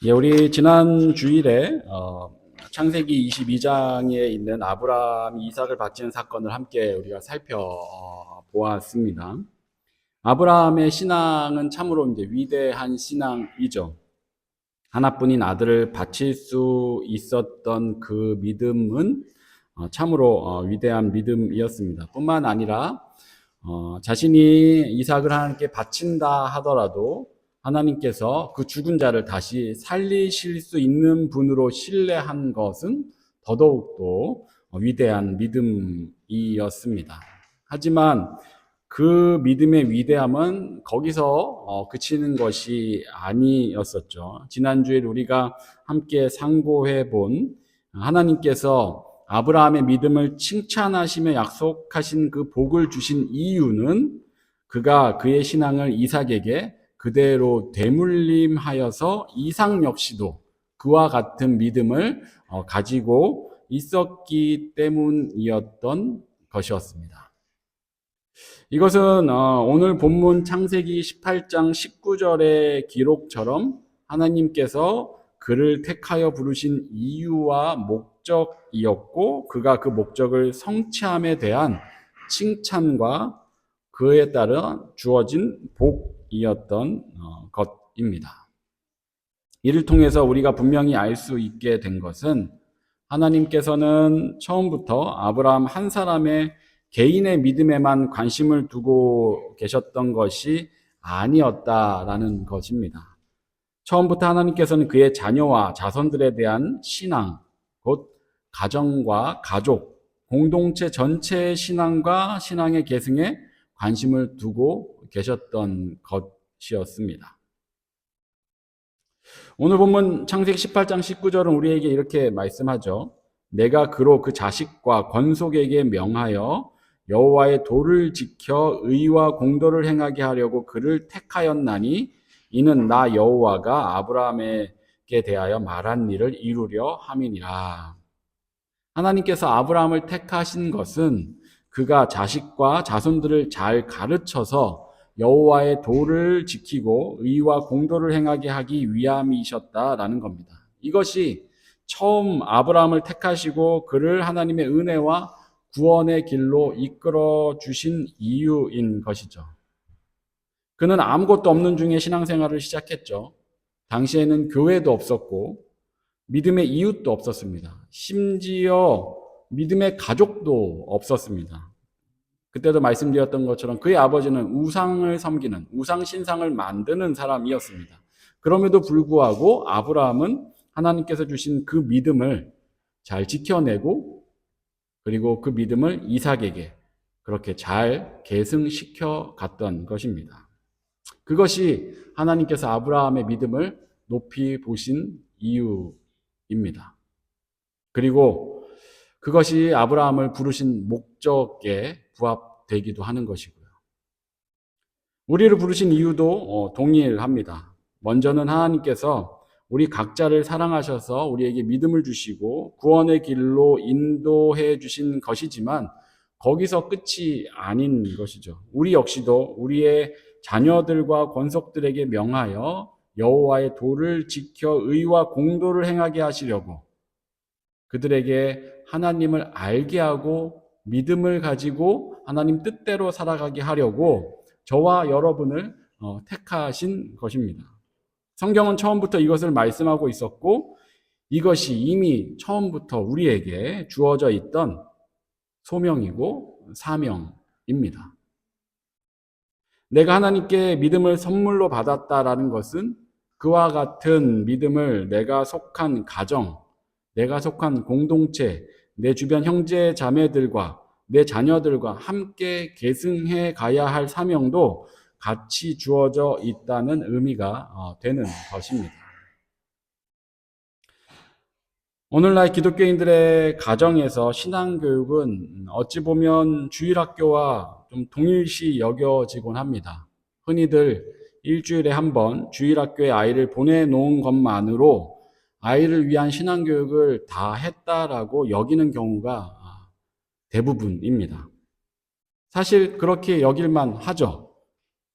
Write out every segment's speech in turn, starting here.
예, 우리 지난 주일에 창세기 22장에 있는 아브라함이 이삭을 바치는 사건을 함께 우리가 살펴보았습니다. 아브라함의 신앙은 참으로 이제 위대한 신앙이죠. 하나뿐인 아들을 바칠 수 있었던 그 믿음은 참으로 위대한 믿음이었습니다. 뿐만 아니라 자신이 이삭을 하나님께 바친다 하더라도 하나님께서 그 죽은 자를 다시 살리실 수 있는 분으로 신뢰한 것은 더더욱도 위대한 믿음이었습니다. 하지만 그 믿음의 위대함은 거기서 그치는 것이 아니었었죠. 지난주에 우리가 함께 상고해 본 하나님께서 아브라함의 믿음을 칭찬하시며 약속하신 그 복을 주신 이유는 그가 그의 신앙을 이삭에게 그대로 되물림하여서 이삭 역시도 그와 같은 믿음을 가지고 있었기 때문이었던 것이었습니다. 이것은 오늘 본문 창세기 18장 19절의 기록처럼 하나님께서 그를 택하여 부르신 이유와 목적이었고 그가 그 목적을 성취함에 대한 칭찬과 그에 따라 주어진 복이었던 것입니다. 이를 통해서 우리가 분명히 알 수 있게 된 것은 하나님께서는 처음부터 아브라함 한 사람의 개인의 믿음에만 관심을 두고 계셨던 것이 아니었다라는 것입니다. 처음부터 하나님께서는 그의 자녀와 자손들에 대한 신앙, 곧 가정과 가족, 공동체 전체의 신앙과 신앙의 계승에 관심을 두고 계셨던 것이었습니다. 오늘 본문 창세기 18장 19절은 우리에게 이렇게 말씀하죠. 내가 그로 그 자식과 권속에게 명하여 여호와의 도를 지켜 의와 공도를 행하게 하려고 그를 택하였나니 이는 나 여호와가 아브라함에게 대하여 말한 일을 이루려 함이니라. 하나님께서 아브라함을 택하신 것은 그가 자식과 자손들을 잘 가르쳐서 여호와의 도를 지키고 의와 공도를 행하게 하기 위함이셨다라는 겁니다. 이것이 처음 아브라함을 택하시고 그를 하나님의 은혜와 구원의 길로 이끌어 주신 이유인 것이죠. 그는 아무것도 없는 중에 신앙생활을 시작했죠. 당시에는 교회도 없었고 믿음의 이웃도 없었습니다. 심지어 믿음의 가족도 없었습니다. 그때도 말씀드렸던 것처럼 그의 아버지는 우상을 섬기는, 우상 신상을 만드는 사람이었습니다. 그럼에도 불구하고 아브라함은 하나님께서 주신 그 믿음을 잘 지켜내고 그리고 그 믿음을 이삭에게 그렇게 잘 계승시켜 갔던 것입니다. 그것이 하나님께서 아브라함의 믿음을 높이 보신 이유입니다. 그리고 그것이 아브라함을 부르신 목적에 부합되기도 하는 것이고요. 우리를 부르신 이유도 동일합니다. 먼저는 하나님께서 우리 각자를 사랑하셔서 우리에게 믿음을 주시고 구원의 길로 인도해 주신 것이지만 거기서 끝이 아닌 것이죠. 우리 역시도 우리의 자녀들과 권속들에게 명하여 여호와의 도를 지켜 의와 공도를 행하게 하시려고 그들에게 하나님을 알게 하고 믿음을 가지고 하나님 뜻대로 살아가게 하려고 저와 여러분을 택하신 것입니다. 성경은 처음부터 이것을 말씀하고 있었고 이것이 이미 처음부터 우리에게 주어져 있던 소명이고 사명입니다. 내가 하나님께 믿음을 선물로 받았다라는 것은 그와 같은 믿음을 내가 속한 가정, 내가 속한 공동체, 내 주변 형제 자매들과 내 자녀들과 함께 계승해 가야 할 사명도 같이 주어져 있다는 의미가 되는 것입니다. 오늘날 기독교인들의 가정에서 신앙교육은 어찌 보면 주일학교와 좀 동일시 여겨지곤 합니다. 흔히들 일주일에 한 번 주일학교에 아이를 보내놓은 것만으로 아이를 위한 신앙교육을 다 했다라고 여기는 경우가 대부분입니다. 사실 그렇게 여길만 하죠.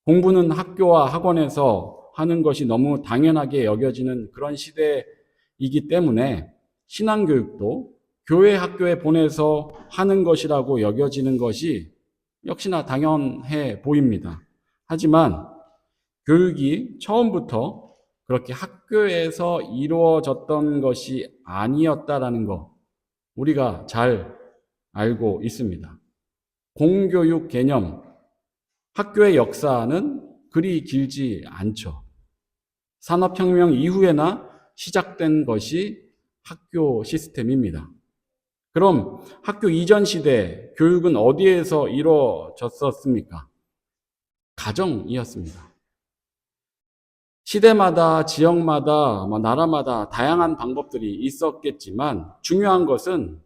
공부는 학교와 학원에서 하는 것이 너무 당연하게 여겨지는 그런 시대이기 때문에 신앙교육도 교회 학교에 보내서 하는 것이라고 여겨지는 것이 역시나 당연해 보입니다. 하지만 교육이 처음부터 그렇게 학교에서 이루어졌던 것이 아니었다라는 거 우리가 잘 알고 있습니다. 공교육 개념, 학교의 역사는 그리 길지 않죠. 산업혁명 이후에나 시작된 것이 학교 시스템입니다. 그럼 학교 이전 시대 교육은 어디에서 이루어졌었습니까? 가정이었습니다. 시대마다 지역마다 나라마다 다양한 방법들이 있었겠지만 중요한 것은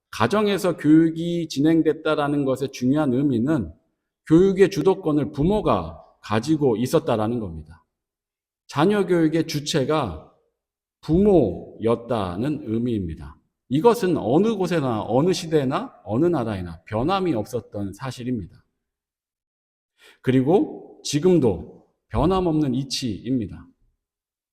가정에서 교육이 진행됐다라는 것의 중요한 의미는 교육의 주도권을 부모가 가지고 있었다라는 겁니다. 자녀 교육의 주체가 부모였다는 의미입니다. 이것은 어느 곳에나 어느 시대나 어느 나라에나 변함이 없었던 사실입니다. 그리고 지금도 변함없는 이치입니다.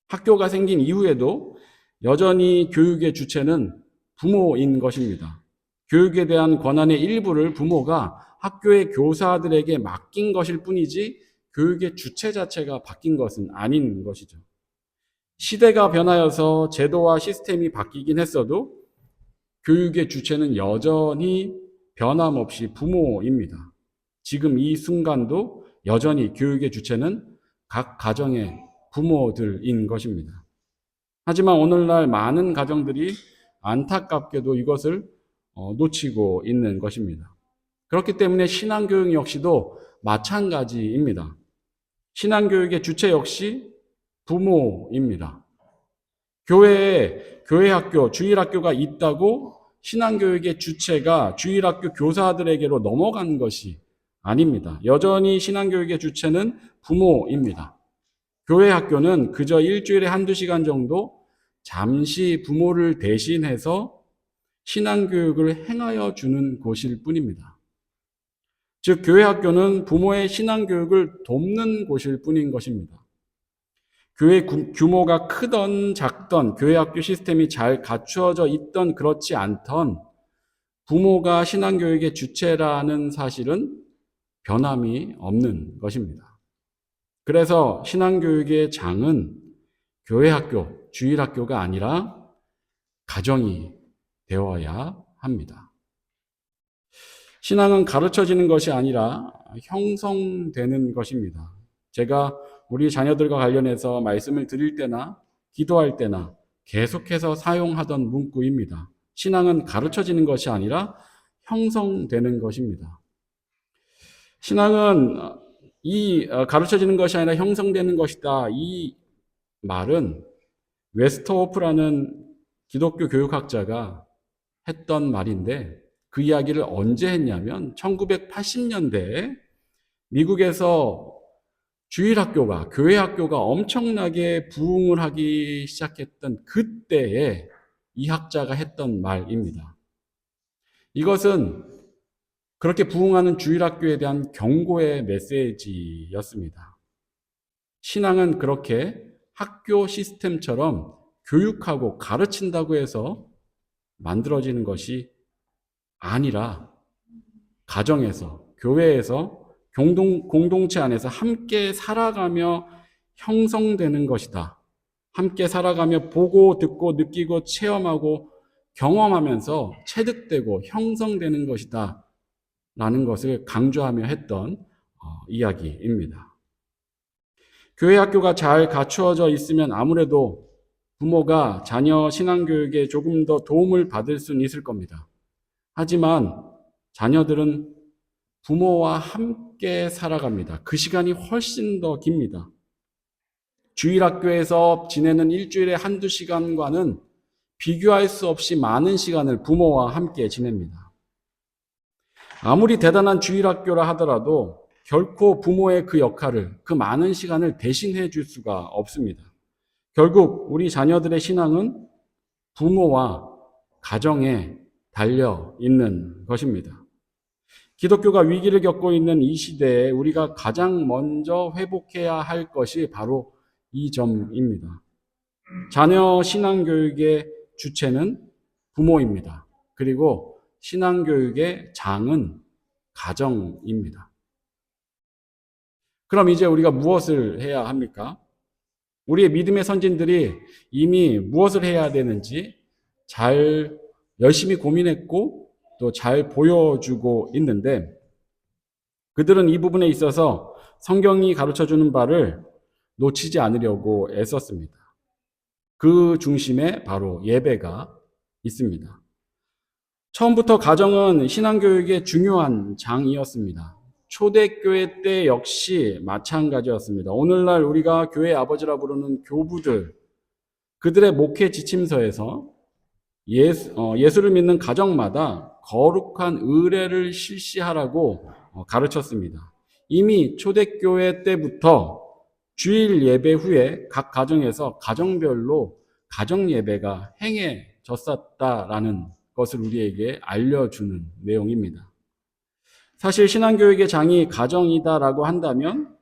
학교가 생긴 이후에도 여전히 교육의 주체는 부모인 것입니다. 교육에 대한 권한의 일부를 부모가 학교의 교사들에게 맡긴 것일 뿐이지 교육의 주체 자체가 바뀐 것은 아닌 것이죠. 시대가 변하여서 제도와 시스템이 바뀌긴 했어도 교육의 주체는 여전히 변함없이 부모입니다. 지금 이 순간도 여전히 교육의 주체는 각 가정의 부모들인 것입니다. 하지만 오늘날 많은 가정들이 안타깝게도 이것을 놓치고 있는 것입니다. 그렇기 때문에 신앙교육 역시도 마찬가지입니다. 신앙교육의 주체 역시 부모입니다. 교회에 교회학교, 주일학교가 있다고 신앙교육의 주체가 주일학교 교사들에게로 넘어간 것이 아닙니다. 여전히 신앙교육의 주체는 부모입니다. 교회학교는 그저 일주일에 한두 시간 정도 잠시 부모를 대신해서 신앙교육을 행하여 주는 곳일 뿐입니다. 즉, 교회학교는 부모의 신앙교육을 돕는 곳일 뿐인 것입니다. 교회 규모가 크던 작던 교회학교 시스템이 잘 갖추어져 있던 그렇지 않던 부모가 신앙교육의 주체라는 사실은 변함이 없는 것입니다. 그래서 신앙교육의 장은 교회학교, 주일학교가 아니라 가정이 되어야 합니다. 신앙은 가르쳐지는 것이 아니라 형성되는 것입니다. 제가 우리 자녀들과 관련해서 말씀을 드릴 때나 기도할 때나 계속해서 사용하던 문구입니다. 신앙은 가르쳐지는 것이 아니라 형성되는 것입니다. 신앙은 가르쳐지는 것이 아니라 형성되는 것이다. 이 말은 웨스터호프라는 기독교 교육학자가 했던 말인데 그 이야기를 언제 했냐면 1980년대에 미국에서 주일학교가, 교회학교가 엄청나게 부흥을 하기 시작했던 그때에 이 학자가 했던 말입니다. 이것은 그렇게 부흥하는 주일학교에 대한 경고의 메시지였습니다. 신앙은 그렇게 학교 시스템처럼 교육하고 가르친다고 해서 만들어지는 것이 아니라 가정에서, 교회에서, 공동체 안에서 함께 살아가며 형성되는 것이다. 함께 살아가며 보고, 듣고, 느끼고, 체험하고, 경험하면서 체득되고 형성되는 것이다. 라는 것을 강조하며 했던 이야기입니다. 교회 학교가 잘 갖추어져 있으면 아무래도 부모가 자녀 신앙교육에 조금 더 도움을 받을 수는 있을 겁니다. 하지만 자녀들은 부모와 함께 살아갑니다. 그 시간이 훨씬 더 깁니다. 주일학교에서 지내는 일주일에 한두 시간과는 비교할 수 없이 많은 시간을 부모와 함께 지냅니다. 아무리 대단한 주일학교라 하더라도 결코 부모의 그 역할을, 그 많은 시간을 대신해 줄 수가 없습니다. 결국 우리 자녀들의 신앙은 부모와 가정에 달려 있는 것입니다. 기독교가 위기를 겪고 있는 이 시대에 우리가 가장 먼저 회복해야 할 것이 바로 이 점입니다. 자녀 신앙교육의 주체는 부모입니다. 그리고 신앙교육의 장은 가정입니다. 그럼 이제 우리가 무엇을 해야 합니까? 우리의 믿음의 선진들이 이미 무엇을 해야 되는지 잘 열심히 고민했고 또 잘 보여주고 있는데, 그들은 이 부분에 있어서 성경이 가르쳐주는 바를 놓치지 않으려고 애썼습니다. 그 중심에 바로 예배가 있습니다. 처음부터 가정은 신앙교육의 중요한 장이었습니다. 초대교회 때 역시 마찬가지였습니다. 오늘날 우리가 교회 아버지라 부르는 교부들, 그들의 목회 지침서에서 예수를 믿는 가정마다 거룩한 의례를 실시하라고 가르쳤습니다. 이미 초대교회 때부터 주일 예배 후에 각 가정에서 가정별로 가정 예배가 행해졌었다라는 것을 우리에게 알려주는 내용입니다. 사실 신앙교육의 장이 가정이다라고 한다면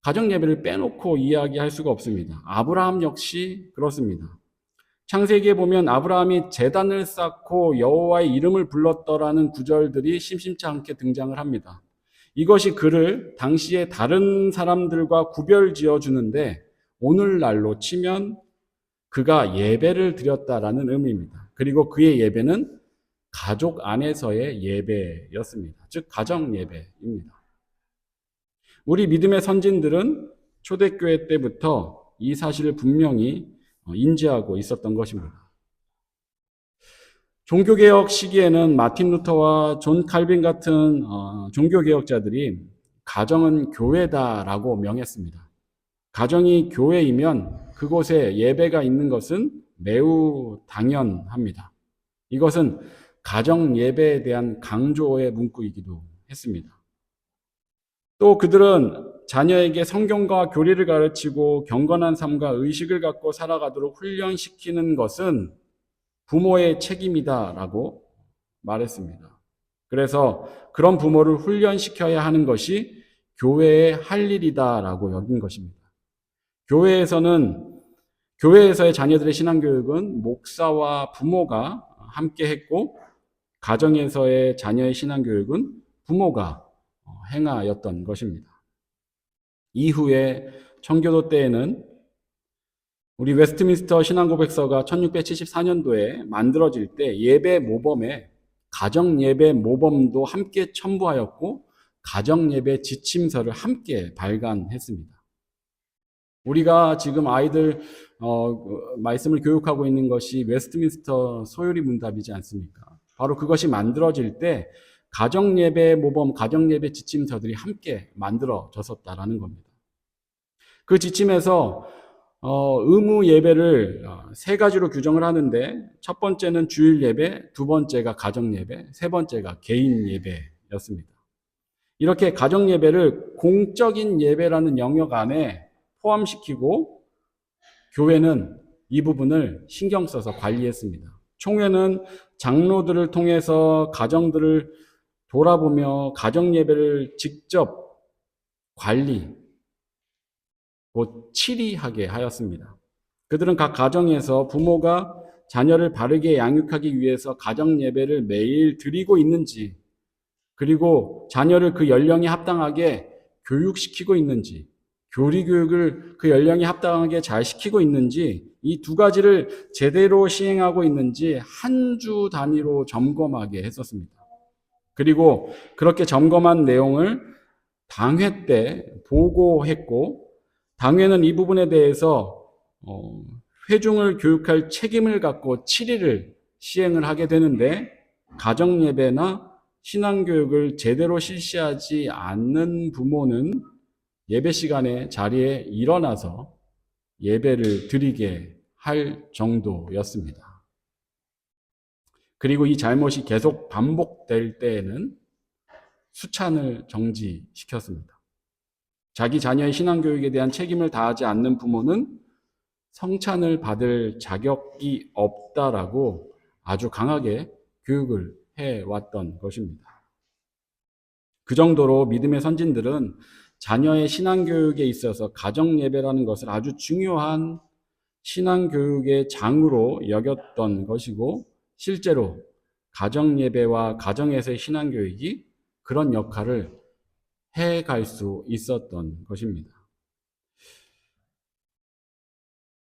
가정 예배를 빼놓고 이야기할 수가 없습니다. 아브라함 역시 그렇습니다. 창세기에 보면 아브라함이 제단을 쌓고 여호와의 이름을 불렀더라는 구절들이 심심치 않게 등장을 합니다. 이것이 그를 당시에 다른 사람들과 구별지어 주는데, 오늘날로 치면 그가 예배를 드렸다라는 의미입니다. 그리고 그의 예배는 가족 안에서의 예배였습니다. 즉 가정 예배입니다. 우리 믿음의 선진들은 초대교회 때부터 이 사실을 분명히 인지하고 있었던 것입니다. 종교개혁 시기에는 마틴 루터와 존 칼빈 같은 종교개혁자들이 가정은 교회다라고 명했습니다. 가정이 교회이면 그곳에 예배가 있는 것은 매우 당연합니다. 이것은 가정 예배에 대한 강조의 문구이기도 했습니다. 또 그들은 자녀에게 성경과 교리를 가르치고 경건한 삶과 의식을 갖고 살아가도록 훈련시키는 것은 부모의 책임이다라고 말했습니다. 그래서 그런 부모를 훈련시켜야 하는 것이 교회의 할 일이다라고 여긴 것입니다. 교회에서의 자녀들의 신앙교육은 목사와 부모가 함께 했고, 가정에서의 자녀의 신앙교육은 부모가 행하였던 것입니다. 이후에 청교도 때에는 우리 웨스트민스터 신앙고백서가 1674년도에 만들어질 때 예배 모범에 가정 예배 모범도 함께 첨부하였고, 가정 예배 지침서를 함께 발간했습니다. 우리가 지금 아이들 말씀을 교육하고 있는 것이 웨스트민스터 소요리 문답이지 않습니까? 바로 그것이 만들어질 때 가정 예배 모범, 가정 예배 지침서들이 함께 만들어졌었다라는 겁니다. 그 지침에서 의무 예배를 세 가지로 규정을 하는데, 첫 번째는 주일 예배, 두 번째가 가정 예배, 세 번째가 개인 예배였습니다. 이렇게 가정 예배를 공적인 예배라는 영역 안에 포함시키고 교회는 이 부분을 신경 써서 관리했습니다. 총회는 장로들을 통해서 가정들을 돌아보며 가정 예배를 직접 관리, 곧 치리하게 하였습니다. 그들은 각 가정에서 부모가 자녀를 바르게 양육하기 위해서 가정 예배를 매일 드리고 있는지, 그리고 자녀를 그 연령에 합당하게 교육시키고 있는지, 교리 교육을 그 연령에 합당하게 잘 시키고 있는지, 이 두 가지를 제대로 시행하고 있는지 한 주 단위로 점검하게 했었습니다. 그리고 그렇게 점검한 내용을 당회 때 보고했고, 당회는 이 부분에 대해서 회중을 교육할 책임을 갖고 7일을 시행을 하게 되는데, 가정 예배나 신앙교육을 제대로 실시하지 않는 부모는 예배 시간에 자리에 일어나서 예배를 드리게 할 정도였습니다. 그리고 이 잘못이 계속 반복될 때에는 수찬을 정지시켰습니다. 자기 자녀의 신앙교육에 대한 책임을 다하지 않는 부모는 성찬을 받을 자격이 없다라고 아주 강하게 교육을 해왔던 것입니다. 그 정도로 믿음의 선진들은 자녀의 신앙교육에 있어서 가정예배라는 것을 아주 중요한 신앙교육의 장으로 여겼던 것이고, 실제로 가정예배와 가정에서의 신앙교육이 그런 역할을 해갈 수 있었던 것입니다.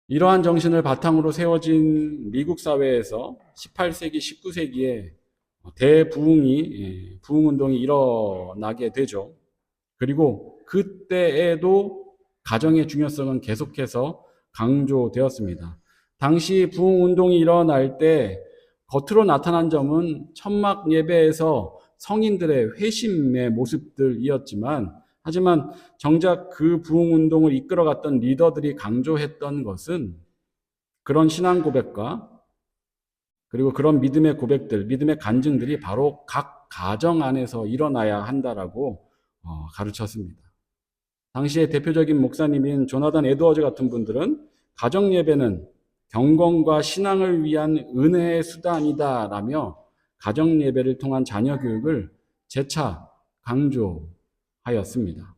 이러한 정신을 바탕으로 세워진 미국 사회에서 18세기, 19세기에 부흥운동이 일어나게 되죠. 그리고 그때에도 가정의 중요성은 계속해서 강조되었습니다. 당시 부흥운동이 일어날 때 겉으로 나타난 점은 천막 예배에서 성인들의 회심의 모습들이었지만, 하지만 정작 그 부흥운동을 이끌어갔던 리더들이 강조했던 것은 그런 신앙 고백과 그리고 그런 믿음의 고백들, 믿음의 간증들이 바로 각 가정 안에서 일어나야 한다라고 가르쳤습니다. 당시의 대표적인 목사님인 조나단 에드워즈 같은 분들은 가정 예배는 경건과 신앙을 위한 은혜의 수단이다라며 가정 예배를 통한 자녀 교육을 재차 강조하였습니다.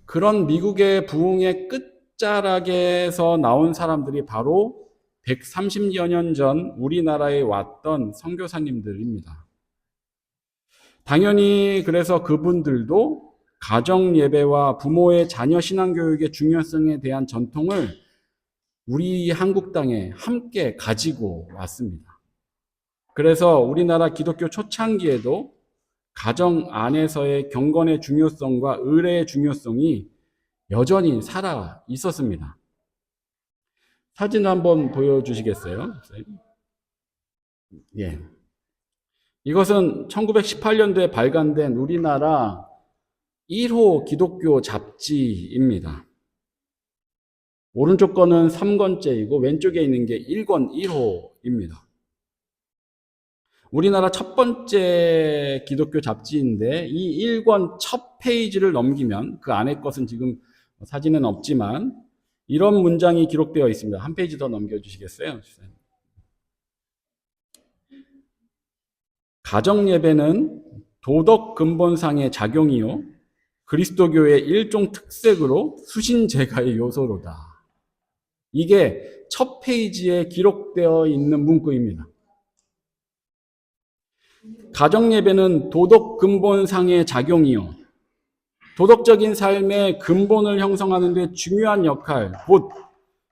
그런 미국의 부흥의 끝자락에서 나온 사람들이 바로 130여 년 전 우리나라에 왔던 선교사님들입니다. 당연히 그래서 그분들도 가정 예배와 부모의 자녀 신앙 교육의 중요성에 대한 전통을 우리 한국 땅에 함께 가지고 왔습니다. 그래서 우리나라 기독교 초창기에도 가정 안에서의 경건의 중요성과 의례의 중요성이 여전히 살아 있었습니다. 사진 한번 보여주시겠어요? 예. 이것은 1918년도에 발간된 우리나라 1호 기독교 잡지입니다. 오른쪽 거는 3권째이고 왼쪽에 있는 게 1권 1호입니다. 우리나라 첫 번째 기독교 잡지인데 이 1권 첫 페이지를 넘기면 그 안에 것은 지금 사진은 없지만 이런 문장이 기록되어 있습니다. 한 페이지 더 넘겨주시겠어요? 가정예배는 도덕 근본상의 작용이요 그리스도교의 일종 특색으로 수신제가의 요소로다. 이게 첫 페이지에 기록되어 있는 문구입니다. 가정예배는 도덕 근본상의 작용이요 도덕적인 삶의 근본을 형성하는 데 중요한 역할, 곧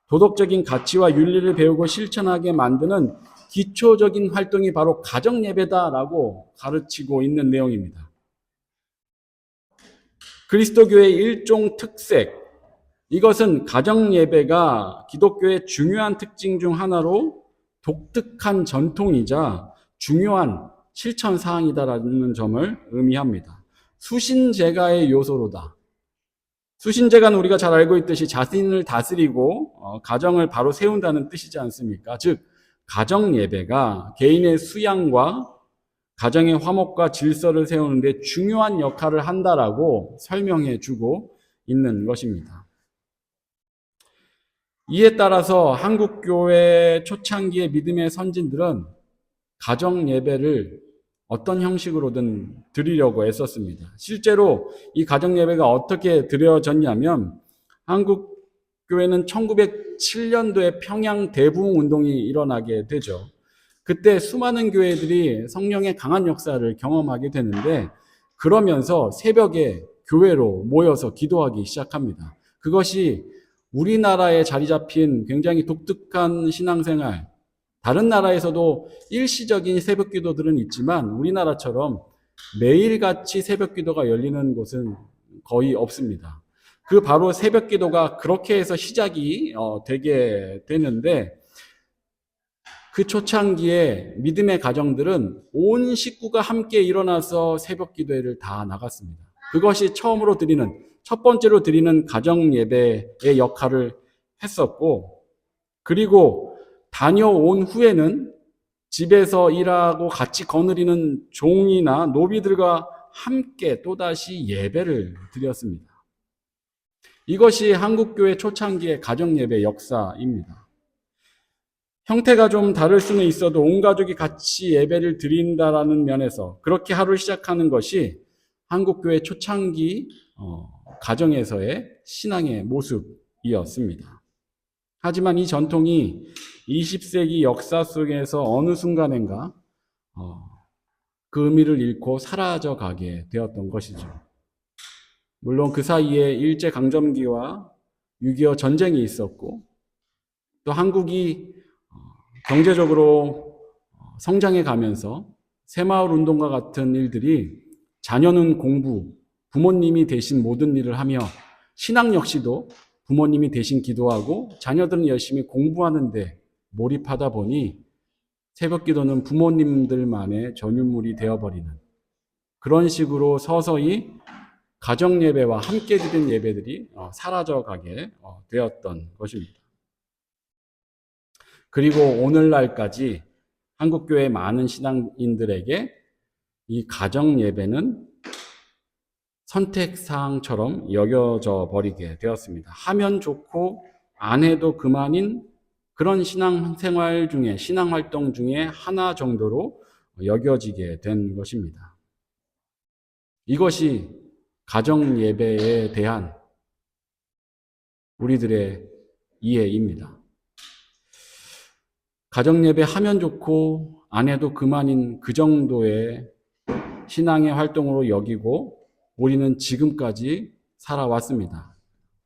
도덕적인 가치와 윤리를 배우고 실천하게 만드는 기초적인 활동이 바로 가정예배다라고 가르치고 있는 내용입니다. 그리스도교의 일종 특색, 이것은 가정예배가 기독교의 중요한 특징 중 하나로 독특한 전통이자 중요한 실천사항이다라는 점을 의미합니다. 수신제가의 요소로다. 수신제가는 우리가 잘 알고 있듯이 자신을 다스리고 가정을 바로 세운다는 뜻이지 않습니까? 즉 가정예배가 개인의 수양과 가정의 화목과 질서를 세우는 데 중요한 역할을 한다라고 설명해 주고 있는 것입니다. 이에 따라서 한국교회 초창기의 믿음의 선진들은 가정예배를 어떤 형식으로든 드리려고 애썼습니다. 실제로 이 가정예배가 어떻게 드려졌냐면 한국교회는 1907년도에 평양 대부흥운동이 일어나게 되죠. 그때 수많은 교회들이 성령의 강한 역사를 경험하게 되는데 그러면서 새벽에 교회로 모여서 기도하기 시작합니다. 그것이 우리나라에 자리 잡힌 굉장히 독특한 신앙생활, 다른 나라에서도 일시적인 새벽 기도들은 있지만 우리나라처럼 매일같이 새벽 기도가 열리는 곳은 거의 없습니다. 그 바로 새벽 기도가 그렇게 해서 시작이 되게 되는데 그 초창기에 믿음의 가정들은 온 식구가 함께 일어나서 새벽 기도회를 다 나갔습니다. 그것이 첫 번째로 드리는 가정 예배의 역할을 했었고, 그리고 다녀온 후에는 집에서 일하고 같이 거느리는 종이나 노비들과 함께 또다시 예배를 드렸습니다. 이것이 한국교회 초창기의 가정예배 역사입니다. 형태가 좀 다를 수는 있어도 온 가족이 같이 예배를 드린다라는 면에서 그렇게 하루를 시작하는 것이 한국교회 초창기 가정에서의 신앙의 모습이었습니다. 하지만 이 전통이 20세기 역사 속에서 어느 순간인가 그 의미를 잃고 사라져 가게 되었던 것이죠. 물론 그 사이에 일제강점기와 6.25 전쟁이 있었고 또 한국이 경제적으로 성장해 가면서 새마을 운동과 같은 일들이 자녀는 공부, 부모님이 대신 모든 일을 하며 신앙 역시도 부모님이 대신 기도하고 자녀들은 열심히 공부하는데 몰입하다 보니 새벽 기도는 부모님들만의 전유물이 되어버리는 그런 식으로 서서히 가정 예배와 함께 드린 예배들이 사라져가게 되었던 것입니다. 그리고 오늘날까지 한국교회 많은 신앙인들에게 이 가정 예배는 선택사항처럼 여겨져 버리게 되었습니다. 하면 좋고 안 해도 그만인 그런 신앙생활 중에, 신앙활동 중에 하나 정도로 여겨지게 된 것입니다. 이것이 가정 예배에 대한 우리들의 이해입니다. 가정 예배 하면 좋고 안 해도 그만인 그 정도의 신앙의 활동으로 여기고 우리는 지금까지 살아왔습니다.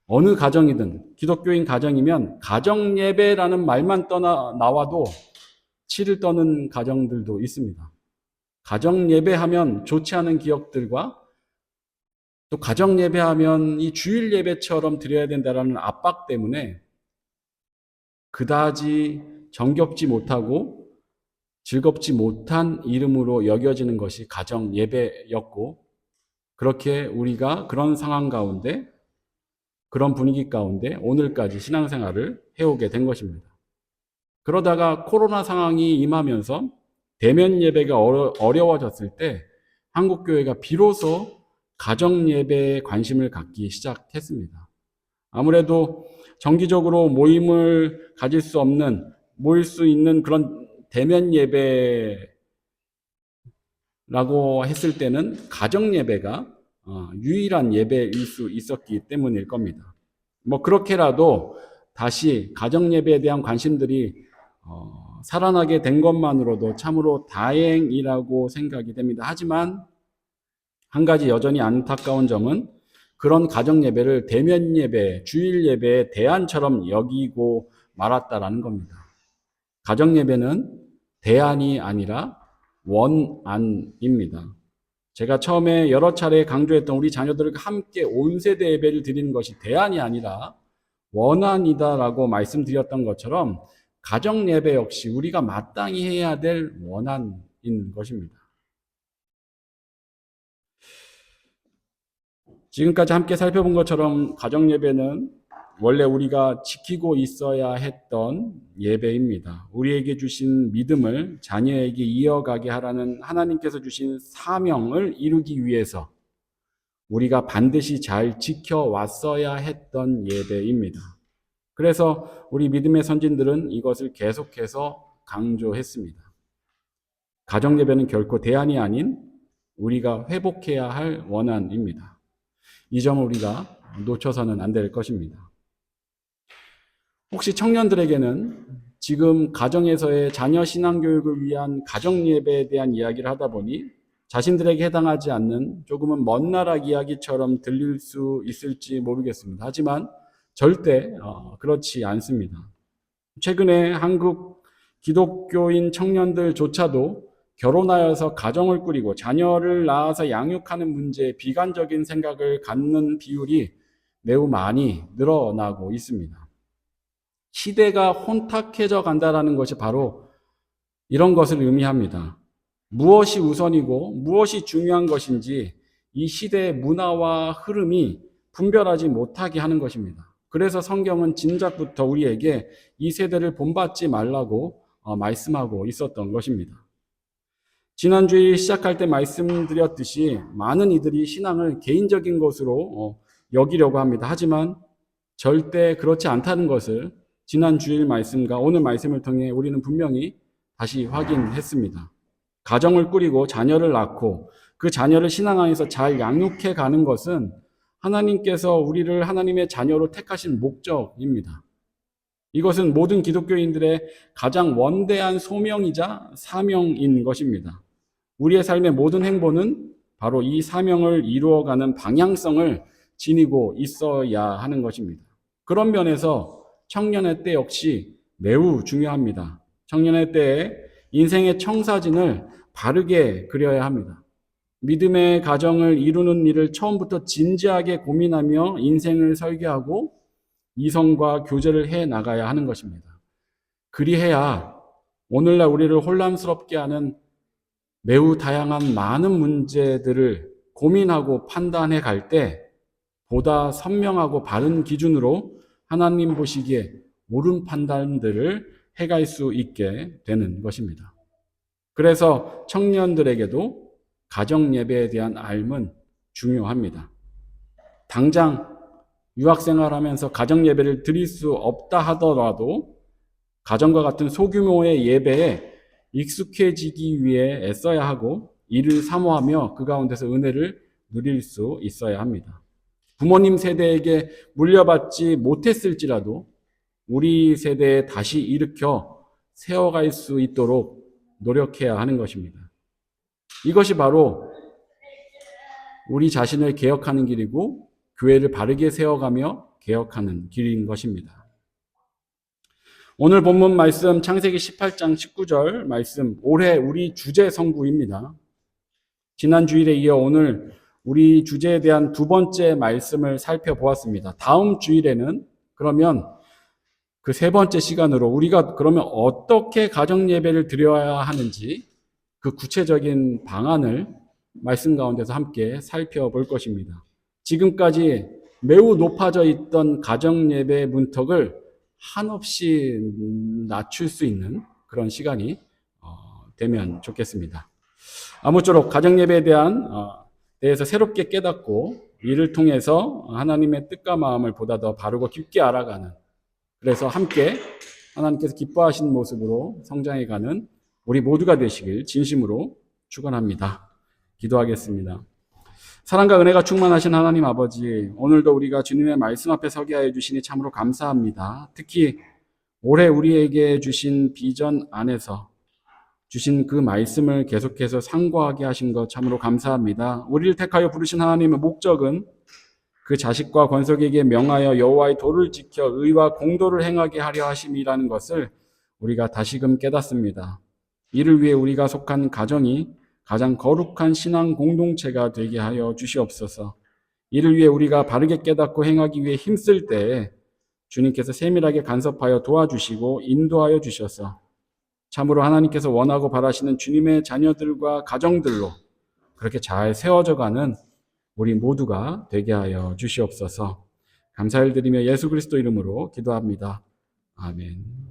어느 가정이든 기독교인 가정이면 가정 예배라는 말만 나와도 치를 떠는 가정들도 있습니다. 가정 예배하면 좋지 않은 기억들과 또 가정 예배하면 이 주일 예배처럼 드려야 된다라는 압박 때문에 그다지 정겹지 못하고 즐겁지 못한 이름으로 여겨지는 것이 가정 예배였고 그렇게 우리가 그런 상황 가운데 그런 분위기 가운데 오늘까지 신앙생활을 해오게 된 것입니다. 그러다가 코로나 상황이 임하면서 대면 예배가 어려워졌을 때 한국교회가 비로소 가정 예배에 관심을 갖기 시작했습니다. 아무래도 정기적으로 모임을 가질 수 없는, 모일 수 있는 그런 대면 예배라고 했을 때는 가정 예배가 유일한 예배일 수 있었기 때문일 겁니다. 뭐 그렇게라도 다시 가정 예배에 대한 관심들이 살아나게 된 것만으로도 참으로 다행이라고 생각이 됩니다. 하지만 한 가지 여전히 안타까운 점은 그런 가정 예배를 대면 예배, 주일 예배의 대안처럼 여기고 말았다라는 겁니다. 가정 예배는 대안이 아니라 원안입니다. 제가 처음에 여러 차례 강조했던 우리 자녀들과 함께 온 세대 예배를 드리는 것이 대안이 아니라 원안이다라고 말씀드렸던 것처럼 가정 예배 역시 우리가 마땅히 해야 될 원안인 것입니다. 지금까지 함께 살펴본 것처럼 가정 예배는 원래 우리가 지키고 있어야 했던 예배입니다. 우리에게 주신 믿음을 자녀에게 이어가게 하라는 하나님께서 주신 사명을 이루기 위해서 우리가 반드시 잘 지켜왔어야 했던 예배입니다. 그래서 우리 믿음의 선진들은 이것을 계속해서 강조했습니다. 가정 예배는 결코 대안이 아닌 우리가 회복해야 할 원안입니다. 이 점을 우리가 놓쳐서는 안 될 것입니다. 혹시 청년들에게는 지금 가정에서의 자녀 신앙 교육을 위한 가정 예배에 대한 이야기를 하다 보니 자신들에게 해당하지 않는 조금은 먼 나라 이야기처럼 들릴 수 있을지 모르겠습니다. 하지만 절대 그렇지 않습니다. 최근에 한국 기독교인 청년들조차도 결혼하여서 가정을 꾸리고 자녀를 낳아서 양육하는 문제에 비관적인 생각을 갖는 비율이 매우 많이 늘어나고 있습니다. 시대가 혼탁해져 간다는 것이 바로 이런 것을 의미합니다. 무엇이 우선이고 무엇이 중요한 것인지 이 시대의 문화와 흐름이 분별하지 못하게 하는 것입니다. 그래서 성경은 진작부터 우리에게 이 세대를 본받지 말라고 말씀하고 있었던 것입니다. 지난주에 시작할 때 말씀드렸듯이 많은 이들이 신앙을 개인적인 것으로 여기려고 합니다. 하지만 절대 그렇지 않다는 것을 지난 주일 말씀과 오늘 말씀을 통해 우리는 분명히 다시 확인했습니다. 가정을 꾸리고 자녀를 낳고 그 자녀를 신앙 안에서 잘 양육해 가는 것은 하나님께서 우리를 하나님의 자녀로 택하신 목적입니다. 이것은 모든 기독교인들의 가장 원대한 소명이자 사명인 것입니다. 우리의 삶의 모든 행보는 바로 이 사명을 이루어가는 방향성을 지니고 있어야 하는 것입니다. 그런 면에서 청년의 때 역시 매우 중요합니다. 청년의 때에 인생의 청사진을 바르게 그려야 합니다. 믿음의 가정을 이루는 일을 처음부터 진지하게 고민하며 인생을 설계하고 이성과 교제를 해 나가야 하는 것입니다. 그리해야 오늘날 우리를 혼란스럽게 하는 매우 다양한 많은 문제들을 고민하고 판단해 갈 때 보다 선명하고 바른 기준으로 하나님 보시기에 옳은 판단들을 해갈 수 있게 되는 것입니다. 그래서 청년들에게도 가정 예배에 대한 알은 중요합니다. 당장 유학생활하면서 가정 예배를 드릴 수 없다 하더라도 가정과 같은 소규모의 예배에 익숙해지기 위해 애써야 하고 이를 사모하며 그 가운데서 은혜를 누릴 수 있어야 합니다. 부모님 세대에게 물려받지 못했을지라도 우리 세대에 다시 일으켜 세워갈 수 있도록 노력해야 하는 것입니다. 이것이 바로 우리 자신을 개혁하는 길이고 교회를 바르게 세워가며 개혁하는 길인 것입니다. 오늘 본문 말씀 창세기 18장 19절 말씀, 올해 우리 주제 성구입니다. 지난 주일에 이어 오늘 우리 주제에 대한 두 번째 말씀을 살펴보았습니다. 다음 주일에는 그러면 그 세 번째 시간으로 우리가 그러면 어떻게 가정 예배를 드려야 하는지 그 구체적인 방안을 말씀 가운데서 함께 살펴볼 것입니다. 지금까지 매우 높아져 있던 가정 예배의 문턱을 한없이 낮출 수 있는 그런 시간이 되면 좋겠습니다. 아무쪼록 가정 예배에 대해서 새롭게 깨닫고 이를 통해서 하나님의 뜻과 마음을 보다 더 바르고 깊게 알아가는, 그래서 함께 하나님께서 기뻐하시는 모습으로 성장해가는 우리 모두가 되시길 진심으로 축원합니다. 기도하겠습니다. 사랑과 은혜가 충만하신 하나님 아버지, 오늘도 우리가 주님의 말씀 앞에 서게 하여 주시니 참으로 감사합니다. 특히 올해 우리에게 주신 비전 안에서 주신 그 말씀을 계속해서 상고하게 하신 것 참으로 감사합니다. 우리를 택하여 부르신 하나님의 목적은 그 자식과 권속에게 명하여 여호와의 도를 지켜 의와 공도를 행하게 하려 하심이라는 것을 우리가 다시금 깨닫습니다. 이를 위해 우리가 속한 가정이 가장 거룩한 신앙 공동체가 되게 하여 주시옵소서. 이를 위해 우리가 바르게 깨닫고 행하기 위해 힘쓸 때에 주님께서 세밀하게 간섭하여 도와주시고 인도하여 주셔서 참으로 하나님께서 원하고 바라시는 주님의 자녀들과 가정들로 그렇게 잘 세워져가는 우리 모두가 되게 하여 주시옵소서. 감사를 드리며 예수 그리스도 이름으로 기도합니다. 아멘.